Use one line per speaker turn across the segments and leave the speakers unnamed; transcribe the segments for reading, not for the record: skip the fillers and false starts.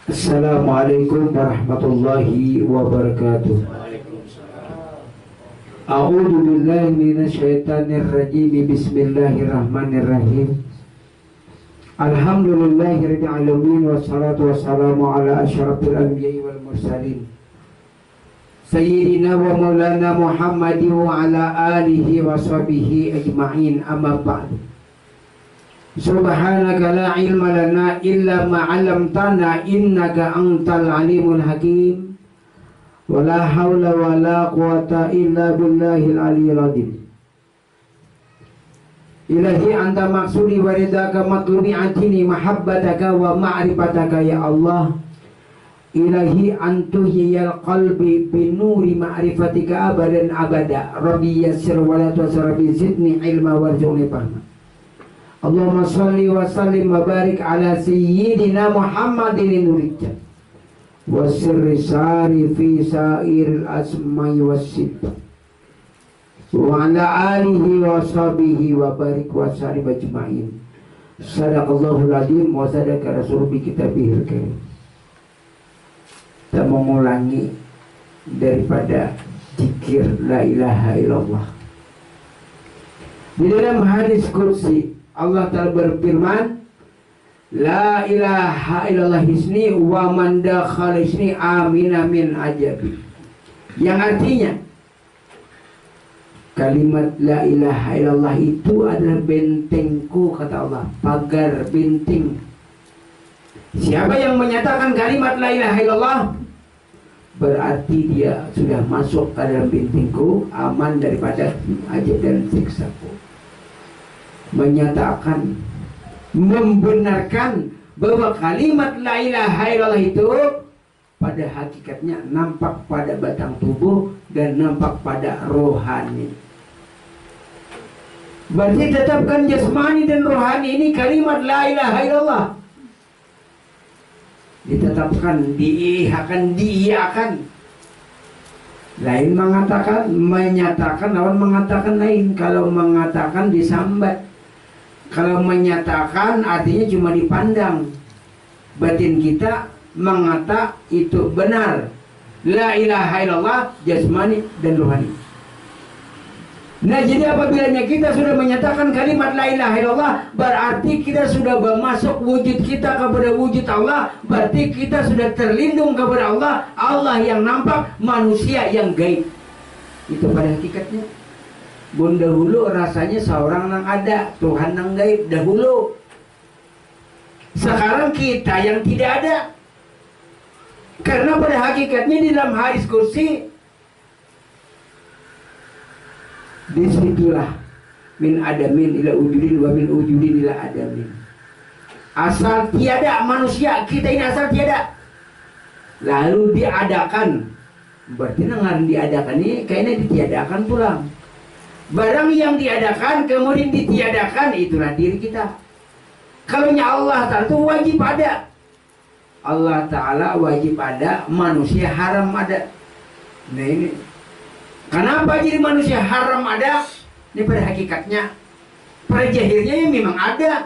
Assalamualaikum warahmatullahi wabarakatuh. A'udzu billahi minasyaitonir rajim. Bismillahirrahmanirrahim. Alhamdulillahirabbil alamin wassalatu wassalamu ala asyrafil anbiya'i wal mursalin sayyidina wa maulana Muhammadin wa ala alihi wa sahbihi ajma'in, amma ba'du. Subhanaka la ilma lana illa ma 'allamtana innaka antal alimul hakim. Wala haula wala quwata illa billahil aliyyil azim. Ilahi anta maksudi wa ridaka matlubi antini mahabbataka wa ma'rifataka ya Allah. Ilahi antuhiyal qalbi binuri ma'rifatika abadan abada. Rabbi yassir wa la tu'assir, rabbi zidni ilma warzuqni fahma. Allahumma salli wa sallim wa barik ala sayyidina Muhammadin nurijat wa sirri sari fi sairil asma'i was sifat wa ala alihi wa sahbihi wa barik wa sallim ajma'in. Sadaqallahul azim wa sadaqa rasul bi kitabihil karim. Kita mengulangi daripada zikir la ilaha illallah. Di dalam hadis kursi Allah Ta'ala berfirman, la ilaha illallah hisni wa man dakhala hisni amina min ajabi. Yang artinya kalimat la ilaha illallah itu adalah bentengku, kata Allah, pagar benteng. Siapa yang menyatakan kalimat la ilaha illallah, berarti dia sudah masuk ke dalam bentengku, aman daripada ajab dan siksaku. Menyatakan, membenarkan bahwa kalimat la ilaha illallah itu pada hakikatnya nampak pada batang tubuh dan nampak pada rohani. Berarti tetapkan jasmani dan rohani ini kalimat la ilaha illallah. Ditetapkan, diiyakan. Lain mengatakan, menyatakan, lawan mengatakan lain. Kalau mengatakan disambat. Kalau menyatakan artinya cuma dipandang. Batin kita mengata itu benar. La ilaha illallah jasmani dan rohani. Nah, jadi apabila kita sudah menyatakan kalimat la ilaha illallah, berarti kita sudah masuk wujud kita kepada wujud Allah. Berarti kita sudah terlindung kepada Allah. Allah yang nampak, manusia yang gaib. Itu pada hakikatnya. Bun dahulu rasanya seorang yang ada, Tuhan yang gaib dahulu. Sekarang kita yang tidak ada. Karena pada hakikatnya di dalam hadis kursi, disitulah min adamin ila wujudin wa min wujudin ila adamin. Asal tiada manusia, kita ini asal tiada, lalu diadakan. Berarti nengar diadakan ini kayaknya ditiadakan pulang. Barang yang diadakan kemudian ditiadakan, itulah diri kita. Kalau Allah Ta'ala itu wajib ada. Allah Ta'ala wajib ada, manusia haram ada. Nah ini kenapa jadi manusia haram ada? Ini pada hakikatnya, pada zahirnya ya memang ada,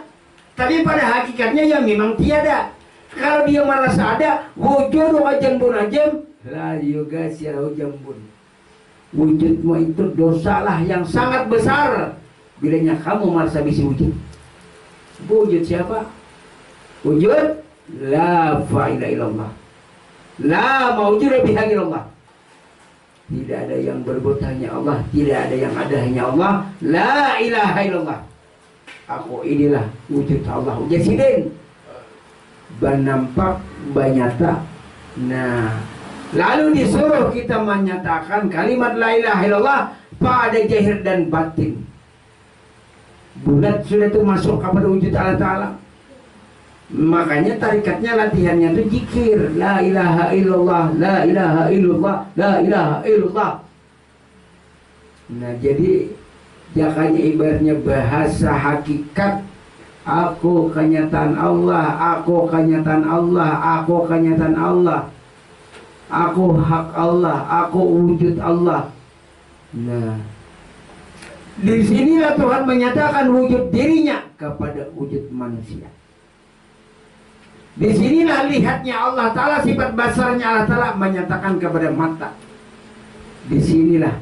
tapi pada hakikatnya ya memang tiada. Kalau dia merasa ada, wujud wajambun ajam, la yoga sirahu jambun. Wujudmu itu dosalah yang sangat besar bilanya kamu merasa bisa wujud. Wujud siapa? Wujud la fa'ila illallah, la mawjuda bihaqqi illallah. Tidak ada yang berbuat hanya Allah, tidak ada yang ada hanya Allah. La ilaha illallah. Aku inilah wujud Allah. Jasidin, banampak, banyata. Nah, lalu disuruh kita menyatakan kalimat la ilaha illallah pada zahir dan batin. Bulat sudah itu masuk kepada wujud Allah Ta'ala. Makanya tarikatnya latihannya itu zikir la ilaha illallah, la ilaha illallah, la ilaha illallah. Nah jadi jakanya ibaratnya bahasa hakikat. Aku kenyataan Allah, aku kenyataan Allah, aku kenyataan Allah, aku hak Allah, aku wujud Allah. Nah, di sinilah Tuhan menyatakan wujud dirinya kepada wujud manusia. Disinilah lihatnya Allah Ta'ala, sifat basarnya Allah Ta'ala menyatakan kepada mata. Disinilah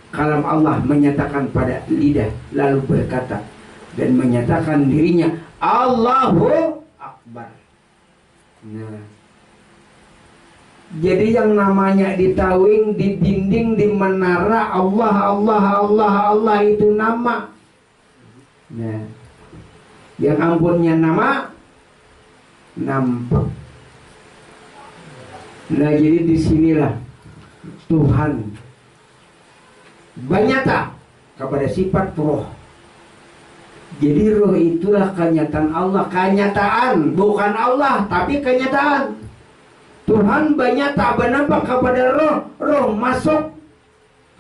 kalam Allah menyatakan pada lidah, lalu berkata dan menyatakan dirinya Allahu Akbar. Nah, jadi yang namanya di tawing, di dinding, di menara, Allah, Allah, Allah, Allah itu nama. Nah, yang ampunnya nama nampak. Nah, jadi disinilah Tuhan bernyata kepada sifat roh. Jadi roh itulah kenyataan Allah, kenyataan, bukan Allah tapi kenyataan. Tuhan bernyata, bernampak kepada roh, roh masuk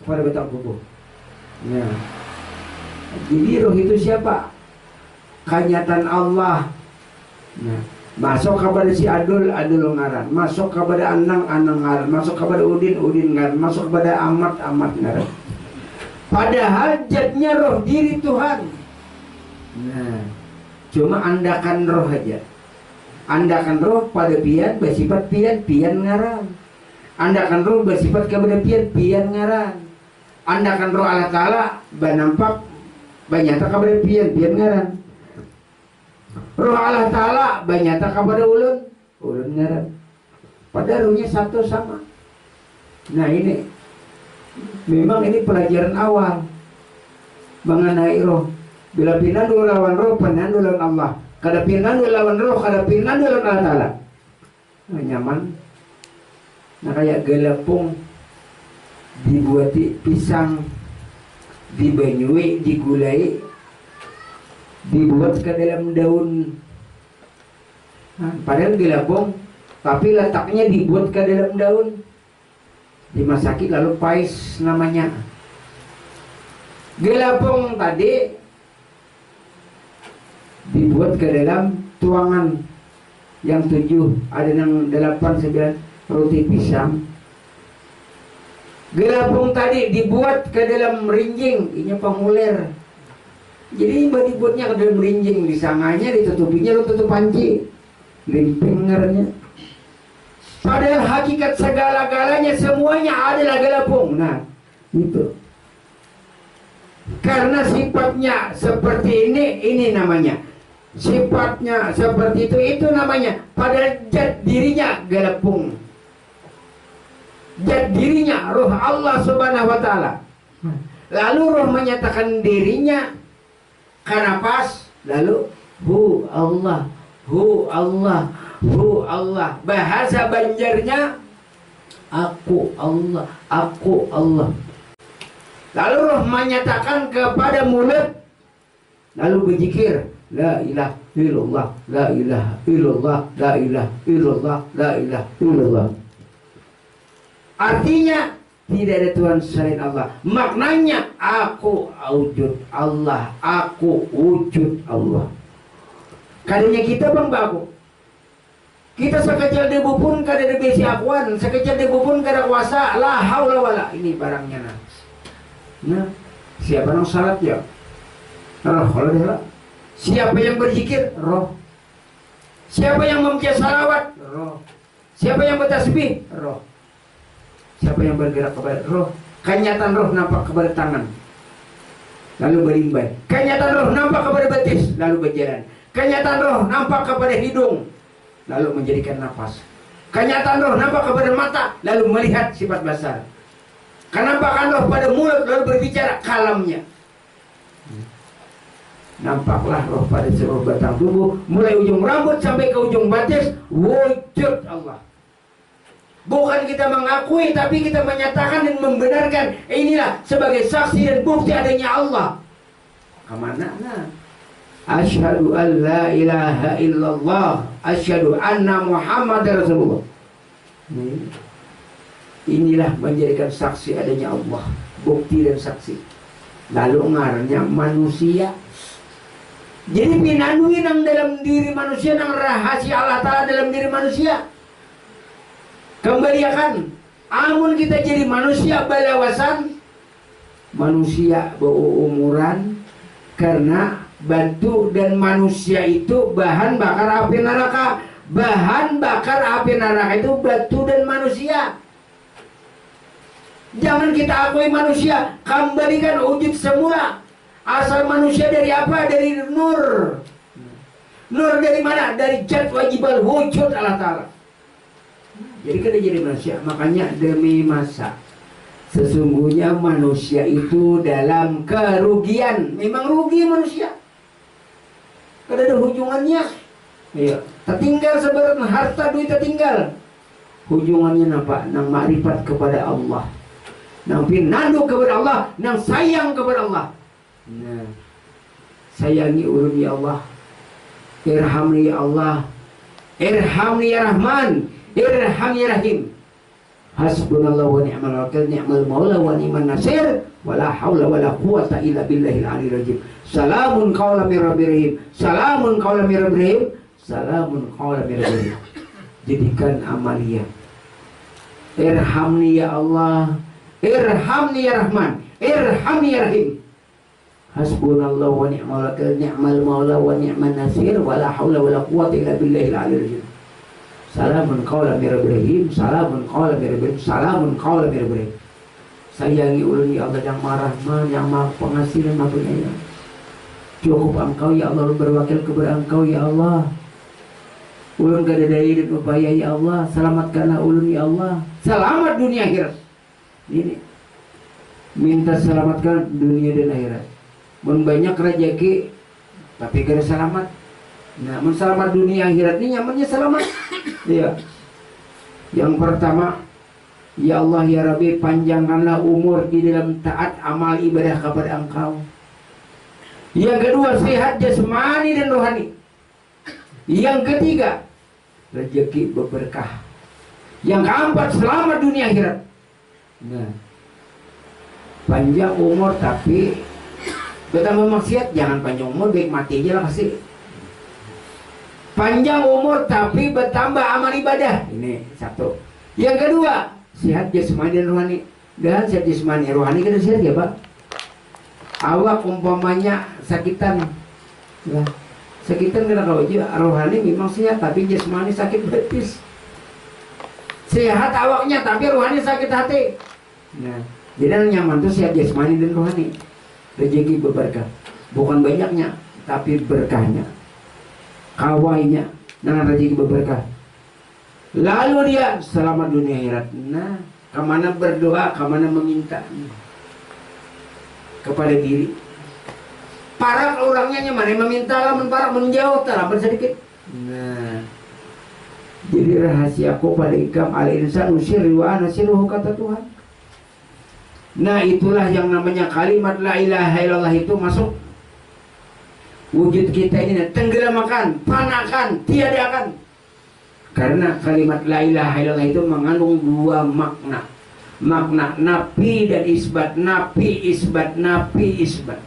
kepada batang tubuh. Ya. Jadi roh itu siapa? Kenyataan Allah. Nah, masuk kepada si Adul, Adul ngaran. Masuk kepada Anang, Anang ngaran. Masuk kepada Udin, Udin ngaran. Masuk kepada Amat, Amat ngaran. Padahal jatnya roh diri Tuhan. Nah, cuma andakan roh aja. Andakan roh pada pian bersifat pian, pian ngaran. Andakan roh bersifat kepada pian, pian ngaran. Andakan roh Allah Ta'ala bernampak banyata kepada pian, pian ngaran. Roh Allah Ta'ala banyata kepada ulun, ulun ngaran. Pada rohnya satu sama. Nah ini memang ini pelajaran awal mengenai roh. Bila pinandu lawan roh, pinandu lawan Allah. Kada pinandu lawan roh, kada pinandu lawan Allah Ta'ala. Nah, nyaman. Nah kayak gelapung dibuati pisang, dibanyui, digulai, dibuat ke dalam daun. Nah, padahal gelapung, tapi letaknya dibuat ke dalam daun, dimasaki lalu pais namanya. Gelapung tadi dibuat ke dalam tuangan yang 7, ada yang 8, 9 roti pisang. Gelapung tadi dibuat ke dalam rinjing, ini penguler. Jadi dibuatnya ke dalam rinjing, disanganya, ditutupinya, lu tutup panci, limping ngernya. Padahal hakikat segala-galanya semuanya adalah gelapung. Nah, itu. Karena sifatnya seperti ini namanya. Sifatnya seperti itu namanya. Padahal zat dirinya gelapung. Zat dirinya roh Allah Subhanahu wa Ta'ala. Lalu roh menyatakan dirinya karena pas, lalu hu Allah, hu Allah, hu Allah. Bahasa Banjarnya aku Allah, aku Allah. Lalu roh menyatakan kepada mulut, lalu berzikir la ilaha illallah, la ilaha illallah, la ilaha illallah, la ilaha illallah. Artinya tidak ada Tuhan selain Allah. Maknanya aku wujud Allah, aku wujud Allah. Kadanya kita bang baku. Kita sekecil debu pun kada ada besi akuan, sekecil debu pun kada kuasa, la haula wala. Ini barangnya nah. Nah, siapa yang salat ya? Roh, kalau dia. Siapa yang berzikir? Roh. Siapa yang membaca salawat? Roh. Siapa yang bertasbih? Roh. Siapa yang bergerak kepada roh? Kenyataan roh nampak kepada tangan, lalu berimbai. Kenyataan roh nampak kepada betis, lalu berjalan. Kenyataan roh nampak kepada hidung, lalu menjadikan nafas. Kenyataan roh nampak kepada mata, lalu melihat sifat basar. Kenampakan roh pada mulut, lalu berbicara kalamnya. Nampaklah roh pada seluruh batang tubuh, mulai ujung rambut sampai ke ujung batis, wujud Allah. Bukan kita mengakui, tapi kita menyatakan dan membenarkan. Inilah sebagai saksi dan bukti adanya Allah. Kemana? Nah, asyhadu an la ilaha illallah, asyhadu anna Muhammad Rasulullah. Inilah menjadikan saksi adanya Allah, bukti dan saksi. Lalu ngarannya manusia. Jadi pinanui nang dalam diri manusia, nang rahasia Allah Ta'ala dalam diri manusia. Kembalikan, amun kita jadi manusia balawasan, manusia berumuran, karena batu dan manusia itu bahan bakar api neraka. bahan bakar api neraka itu batu dan manusia. Jangan kita akui manusia, kembalikan wujud semula. Asal manusia dari apa? Dari nur. Nur dari mana? Dari zat wajibal wujud Allah Ta'ala. Jadi kita jadi manusia. Makanya demi masa, sesungguhnya manusia itu dalam kerugian. Memang rugi manusia. Kada ada hujungannya. Iya. Tertinggal sebenarnya harta duit tertinggal. Hujungannya apa? Nang makrifat kepada Allah. Nang pinandu kepada Allah. Nang sayang kepada Allah. Nah, sayangi ulun ya Allah. Irhamni ya Allah. Irhamni ya Rahman. Irhamni ya Rahim. Hasbunallah wa ni'mal wakil, ni'mal maula wa ni'man nasir. Wala hawla wala quwata illa billahil aliyil azim. Salamun qawlan min rabbir rahim. Salamun qawlan min rabbir rahim. Salamun qawlan min rabbir rahim. Jadikan amalia. Irhamni ya Allah. Irhamni ya Rahman. Irhamni ya Rahim. Hasbunallah wa ni'mal wakil, ni'mal maula wa ni'man nasir. Wala hawla wala quwata illa billahil aliyil azim. Salamun qawlan min rabbir rahim. Salamun qawlan min rabbir rahim. Salamun qawlan min rabbir rahim. Sayangi ulun ya Allah yang maha Rahman, yang maha pengasih dan maha penyayang. Cukup Engkau ya Allah, berwakil kepada Engkau ya Allah. Ulun gada daya dan upaya ya Allah. Selamatkanlah ulun ya Allah. Selamat dunia akhirat. Ini minta selamatkan dunia dan akhirat. Mun banyak rezeki tapi gada selamat. Nah, mun selamat dunia akhirat ini nyamannya selamat. Iya. Yang pertama, ya Allah ya Rabbi, panjangkanlah umur di dalam taat amal ibadah kepada Engkau. Yang kedua, sehat jasmani dan rohani. Yang ketiga, rezeki berberkah. Yang keempat, selamat dunia akhirat. Nah, panjang umur tapi bertambah maksiat, jangan panjang umur, baik mati aja lah kasih. Panjang umur tapi bertambah amal ibadah. Ini satu. Yang kedua, sehat jasmani dan rohani. Dan sehat jasmani rohani kita sehat ya Pak. Awak umpamanya sakitan. Ya. Sakitan kena kau aja. Rohani memang sehat tapi jasmani sakit betis. Sehat awaknya tapi rohani sakit hati. Nah, jadi nyaman tuh sehat jasmani dan rohani. Rezeki berberkah. Bukan banyaknya tapi berkahnya. Kawainya, nah rezeki berberkah. Lalu dia selamat dunia akhirat. Nah, kemana berdoa, kemana meminta kepada diri. Para orangnya nyaman, meminta lah, para menjauh, terlambat sedikit. Nah, jadi rahasiaku pada ikam al insan usir wa nasiruhu kata Tuhan. Nah, itulah yang namanya kalimat la ilaha illallah itu masuk. Wujud kita ini tenggelamkan, panakan, tiadakan. Karena kalimat la ilaha illallah itu mengandung dua makna. Makna nafi dan isbat. Nafi isbat, nafi isbat.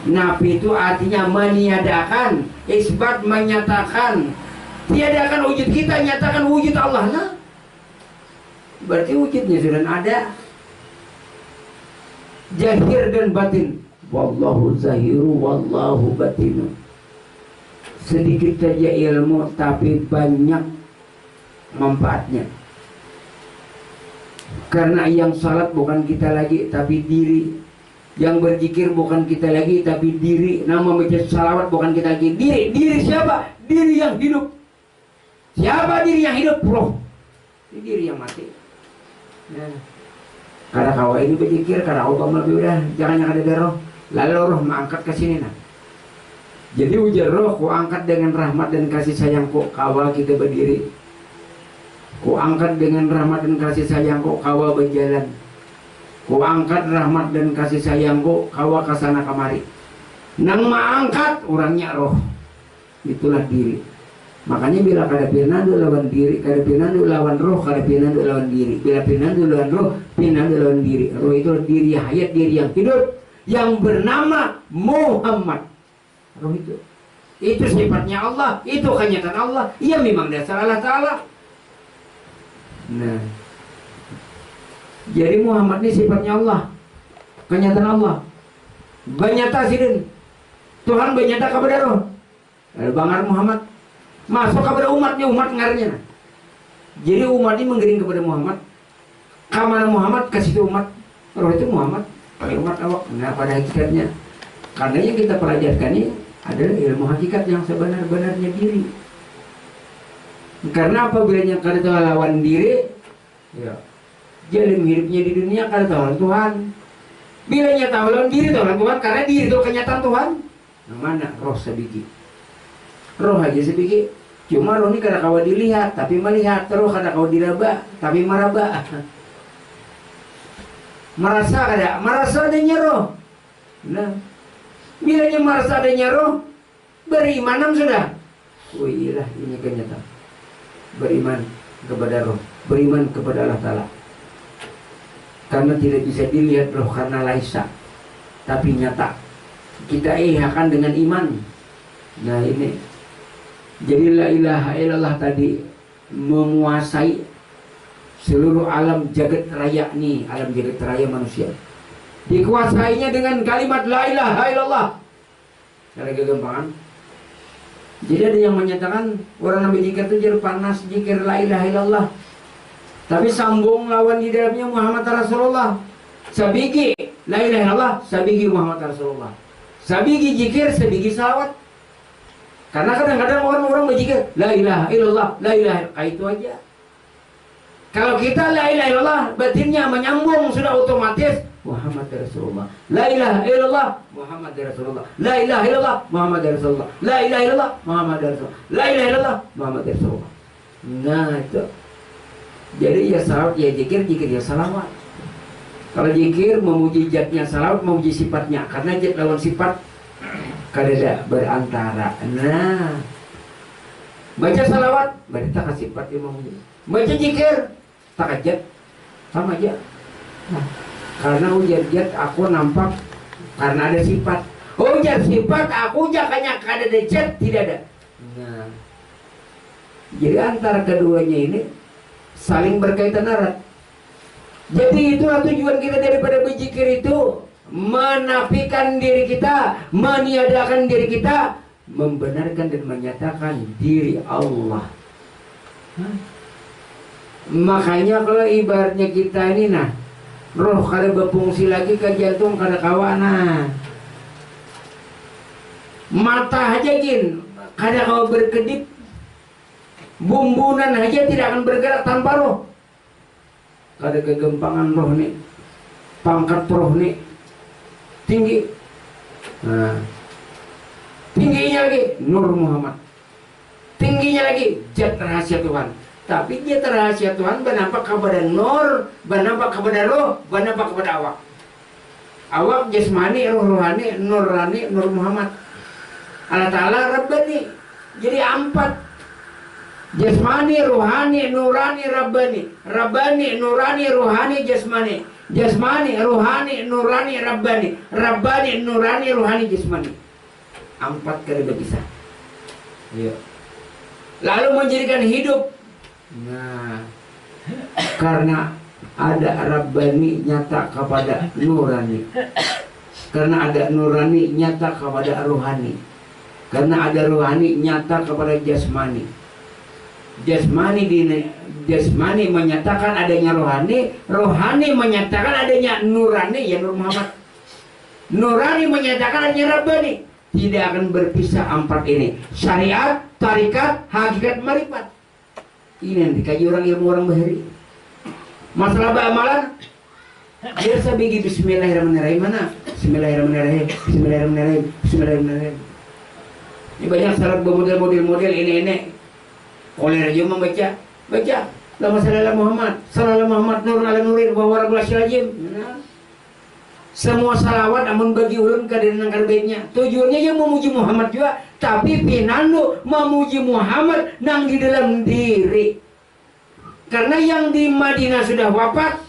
Nafi itu artinya meniadakan, isbat menyatakan. Tiadakan wujud kita, nyatakan wujud Allah. Nah, berarti wujudnya sudah ada. Zahir dan batin. Wallahu zahiru wallahu batinu. Sedikit saja ilmu tapi banyak manfaatnya. Karena yang salat bukan kita lagi tapi diri. Yang berzikir bukan kita lagi tapi diri. Nama baca salawat bukan kita lagi diri. Diri siapa? Diri yang hidup. Siapa diri yang hidup? Roh. Ini diri yang mati. Nah, karena kau ini berzikir, karena Allah lebih udah jangan yang ada roh. Lalu roh mengangkat ke sini nah. Jadi ujar roh, ku angkat dengan rahmat dan kasih sayangku, kawal kita berdiri. Ku angkat dengan rahmat dan kasih sayangku, kawal berjalan. Ku angkat rahmat dan kasih sayangku, kawal kesana kemari. Nang mengangkat orangnya roh. Itulah diri. Makanya bila kada pinandu lawan diri, kada pinandu lawan roh, kada pinandu lawan diri. Bila pinandu lawan roh, pinandu lawan diri. Roh itu diri hayat, diri yang hidup, yang bernama Muhammad. Roh itu sifatnya Allah, itu kenyataan Allah. Ia memang dasar Allah Ta'ala. Nah, jadi Muhammad ini sifatnya Allah, kenyataan Allah. Banyata sidin Tuhan banyata kepada roh. Lalu Bangar Muhammad masuk kepada umatnya, umat ngarnya. Jadi umat ini mengiring kepada Muhammad. Kamana Muhammad kasih umat, roh itu Muhammad, umat awak. Nah pada hakikatnya, karena yang kita pelajarkan ini adalah ilmu hakikat yang sebenar-benarnya diri. Karena apabila yang kada tahu lawan diri, ya, jalan hidupnya di dunia kada tahu Tuhan. Bila nya tahu lawan diri tahu Tuhan, karena diri itu kenyataan Tuhan. Nah, mana roh sebiji, roh aja sebiji. Cuma roh ini kada kau dilihat, tapi melihat. Roh kada kau diraba, tapi maraba. Merasa kada, merasa adanya roh. Nah, bilanya merasa adanya roh, beriman sudah. Oh iyalah, ini kenyataan. Beriman kepada roh, beriman kepada Allah Ta'ala. Karena tidak bisa dilihat roh karena laisa, tapi nyata. Kita akan dengan iman. Nah ini, jadi la ilaha illallah tadi menguasai seluruh alam jagat raya nih, alam jagat raya manusia. Dikuasainya dengan kalimat la ilaha illallah. Cara kegampangan. Jadi ada yang menyatakan orang Nabi jikir itu jadi panas jikir la ilaha illallah. Tapi sambung lawan di dalamnya Muhammad Rasulullah. Sabigi la ilaha illallah, sabigi Muhammad Rasulullah. Sabigi jikir, sabigi salawat. Karena kadang-kadang orang-orang berzikir la ilaha illallah, la ilaha illallah, itu aja. Kalau kita la ilaha illallah, batinnya menyambung sudah otomatis Muhammad Rasulullah. La ilaha illallah Muhammad Rasulullah. La ilaha illallah Muhammad Rasulullah. La ilaha illallah Muhammad Rasulullah. La ilaha illallah Muhammad Rasulullah. Nah itu. Jadi ya salawat ya zikir, zikir ya salawat. Kalau zikir memuji zatnya, salawat memuji sifatnya. Karena zat lawan sifat kada berantara. Nah, baca salawat berarti tak sifat yang memuji. Baca zikir tak zat sama aja. Nah, karena ujar zat aku nampak karena ada sifat. Ujar sifat aku jakanya kada ada zat tidak ada. Nah, jadi antara keduanya ini saling berkaitan erat. Jadi itulah tujuan kita daripada berzikir itu, menafikan diri kita, meniadakan diri kita, membenarkan dan menyatakan diri Allah. Makanya kalau ibaratnya kita ini nah, roh kada berfungsi lagi ke jantung kada kawana. Mata aja gin kada kau berkedip, bumbunan aja tidak akan bergerak tanpa roh. Kada kegempangan roh nih, pangkat roh nih tinggi. Nah, tingginya lagi Nur Muhammad, tingginya lagi zat rahasia Tuhan. Tapi zat rahasia Tuhan bernampak kepada Nur, bernampak kepada roh, bernampak kepada awak. Awak jasmani, roh rohani, nurani, Nur Muhammad. Allah Ta'ala Rabbani. Jadi empat. Jasmani, rohani, nurani, Rabbani. Rabbani, nurani, rohani, jasmani. Jasmani, rohani, nurani, Rabbani. Rabbani, nurani, rohani, jasmani. Empat kali berpisah. Iya. Lalu menjadikan hidup. Nah, karena ada Rabbani nyata kepada nurani. Karena ada nurani nyata kepada rohani. Karena ada rohani nyata kepada jasmani. Jasmani menyatakan adanya rohani, rohani menyatakan adanya nurani, ya Nur Muhammad. Nurani menyatakan adanya Rabbani. Tidak akan berpisah empat ini. Syariat, tarikat, hakikat, marifat. Ini yang dikaji orang ilmu orang bahari. Masalah amalan, dia sabigi Bismillahirrahmanirrahim mana? Bismillahirrahmanirrahim, Bismillahirrahmanirrahim, Bismillahirrahmanirrahim. Ini banyak syarat model-model ini. Oleh raja membaca, baca lama sallallahu Muhammad, sallallahu Muhammad nur ala nurin wa warabul syajim. Semua salawat amun bagi ulun kadenan baiknya. Tujuannya yang memuji Muhammad juga, tapi pinandu memuji Muhammad nang di dalam diri. Karena yang di Madinah sudah wafat,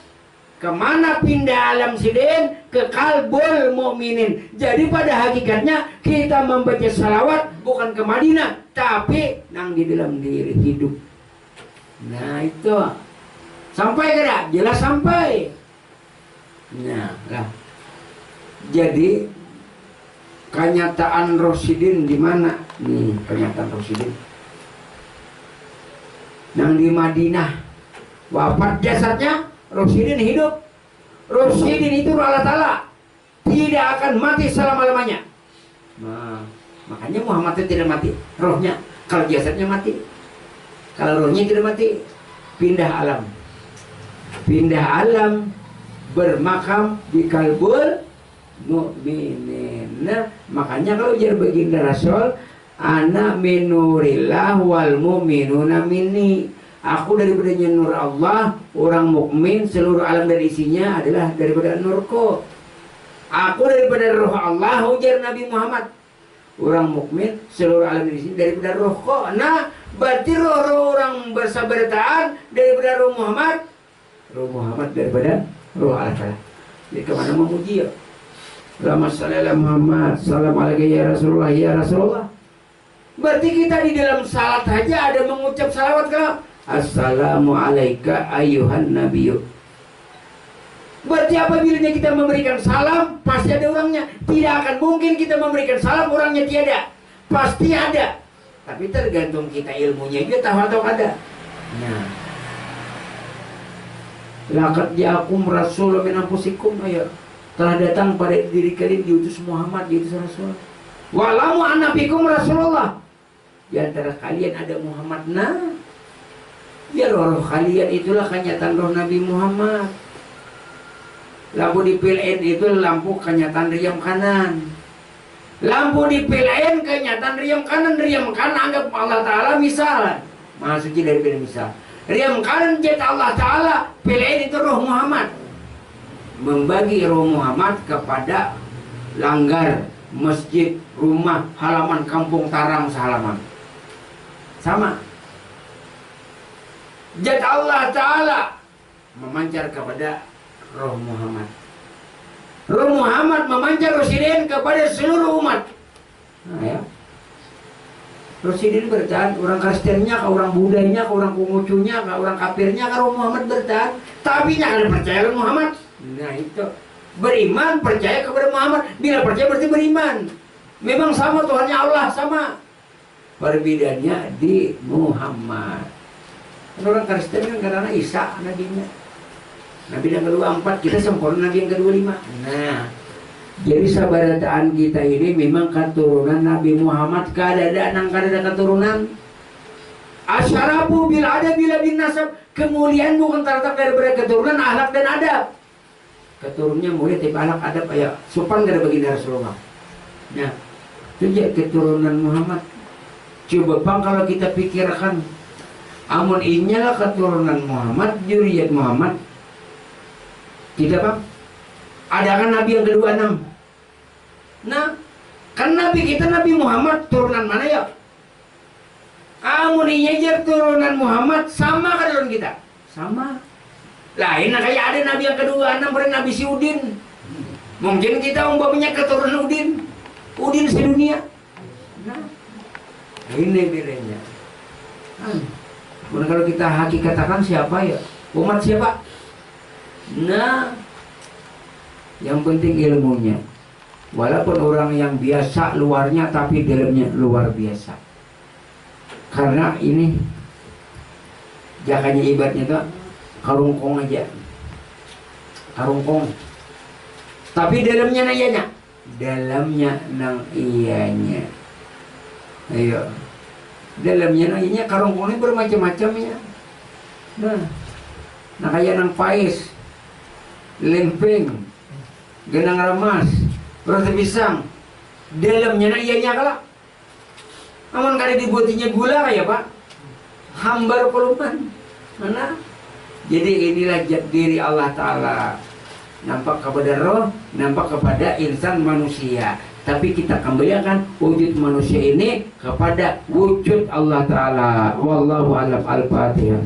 kemana pindah alam sidin? Ke kalbul mukminin. Jadi pada hakikatnya kita membaca salawat bukan ke Madinah, tapi nang di dalam diri hidup. Nah itu sampai kada? Jelas sampai. Nah lah. Jadi kenyataan Rosidin di mana? Nih kenyataan Rosidin. nang di Madinah wafat jasadnya, Rosidin hidup. Rosidin itu roh Allah Ta'ala, tidak akan mati selama-lamanya. Nah, makanya Muhammad itu tidak mati rohnya. Kalau jasadnya mati, kalau rohnya tidak mati, pindah alam. Pindah alam, bermakam di kalbul mu'minin. Nah, makanya kalau jar baginda Rasul, ana minurillah wal mu'minuna minni. Aku daripada nur Allah, orang mukmin seluruh alam dan isinya adalah daripada nurku. Aku daripada roh Allah, ujar Nabi Muhammad. Orang mukmin seluruh alam dan isinya daripada rohku. Nah, berarti roh orang bersabartaan daripada roh Muhammad. Roh Muhammad daripada roh Allah. Jadi kemana memuji ya? Allahumma shalli ala Muhammad, salam alaikum ya Rasulullah, ya Rasulullah. Berarti kita di dalam salat saja ada mengucap salawat ke Assalamu alayka ayuhan nabiyyu. Berarti apabila kita memberikan salam, pasti ada orangnya. Tidak akan mungkin kita memberikan salam orangnya tiada. Pasti ada. Tapi tergantung kita ilmunya juga tahu atau ada. Nah, laqad ja'akum rasulun min anfusikum, ayo. Telah datang pada diri kalian diutus Muhammad, diutus Rasul. Walamu anna fikum Rasulullah. Di antara kalian ada Muhammad. Nah, ya roh kalian itulah kenyataan roh Nabi Muhammad. Lampu di PLN itu lampu kenyataan riam kanan. Lampu di PLN kenyataan riam kanan. Riam kanan anggap Allah Ta'ala misal. Maha suci dari misal. Riam kanan jat Allah Ta'ala. PLN itu roh Muhammad. Membagi roh Muhammad kepada langgar, masjid, rumah, halaman, kampung, tarang, sehalaman. Sama. Zat Allah Ta'ala memancar kepada roh Muhammad. Roh Muhammad memancar Rosidin kepada seluruh umat. Nah, ya. Rosidin bertahan, orang Kristennya, ke orang Budanya, ke orang Konghucunya, ke orang kafirnya, ke roh Muhammad bertahan. Tapi jangan percaya kepada Muhammad. Nah itu, beriman, percaya kepada Muhammad. Bila percaya berarti beriman. Memang sama Tuhannya Allah, sama. Perbedaannya di Muhammad. Orang Kristen kan karena Isa nabinya. Nabi yang ke-24, kita sempurna Nabi yang ke-25. Nah, jadi sabarataan kita ini memang keturunan Nabi Muhammad. Kadada keturunan. Asyarafu bil adab bila bin nasab. Kemuliaan bukan terletak daripada keturunan akhlak dan adab. Keturunannya mulia tapi akhlak adab ya sopan kada baginda Rasulullah. Nah, itu ya keturunan Muhammad. Coba bang kalau kita pikirkan, amun inyalah keturunan Muhammad, juriyat Muhammad. Kita bang, ada kan Nabi yang ke-26. Nah, kan Nabi kita Nabi Muhammad turunan mana ya? Amun inyajar turunan Muhammad sama kan turunan kita? Sama. Lain nah kayak ada Nabi yang ke-26 berarti Nabi si Udin. Mungkin kita umpamanya keturunan Udin. Udin sedunia. Nah, ini bedanya. Kalau kita hakikatkan siapa ya? Umat siapa? Nah, yang penting ilmunya. Walaupun orang yang biasa luarnya tapi dalamnya luar biasa. Karena ini jakanya ibaratnya tuh karungkong aja. Karungkong. Tapi dalamnya nang iyanya. Dalamnya nang iyanya. Ayo. Dalamnya nang iyanya karungkongnya bermacam-macam ya. Nah kayak nang pais, lempeng, genang ramas, roti pisang. Dalamnya nang iyanya kala. Aman kada dibuatinya gula kayak Pak. Hambar poluman. Mana? Jadi inilah jat diri Allah Ta'ala. Nampak kepada roh, nampak kepada insan manusia. Tapi kita kembalikan wujud manusia ini kepada wujud Allah Ta'ala. Wallahu a'lam. Al-Fatihah.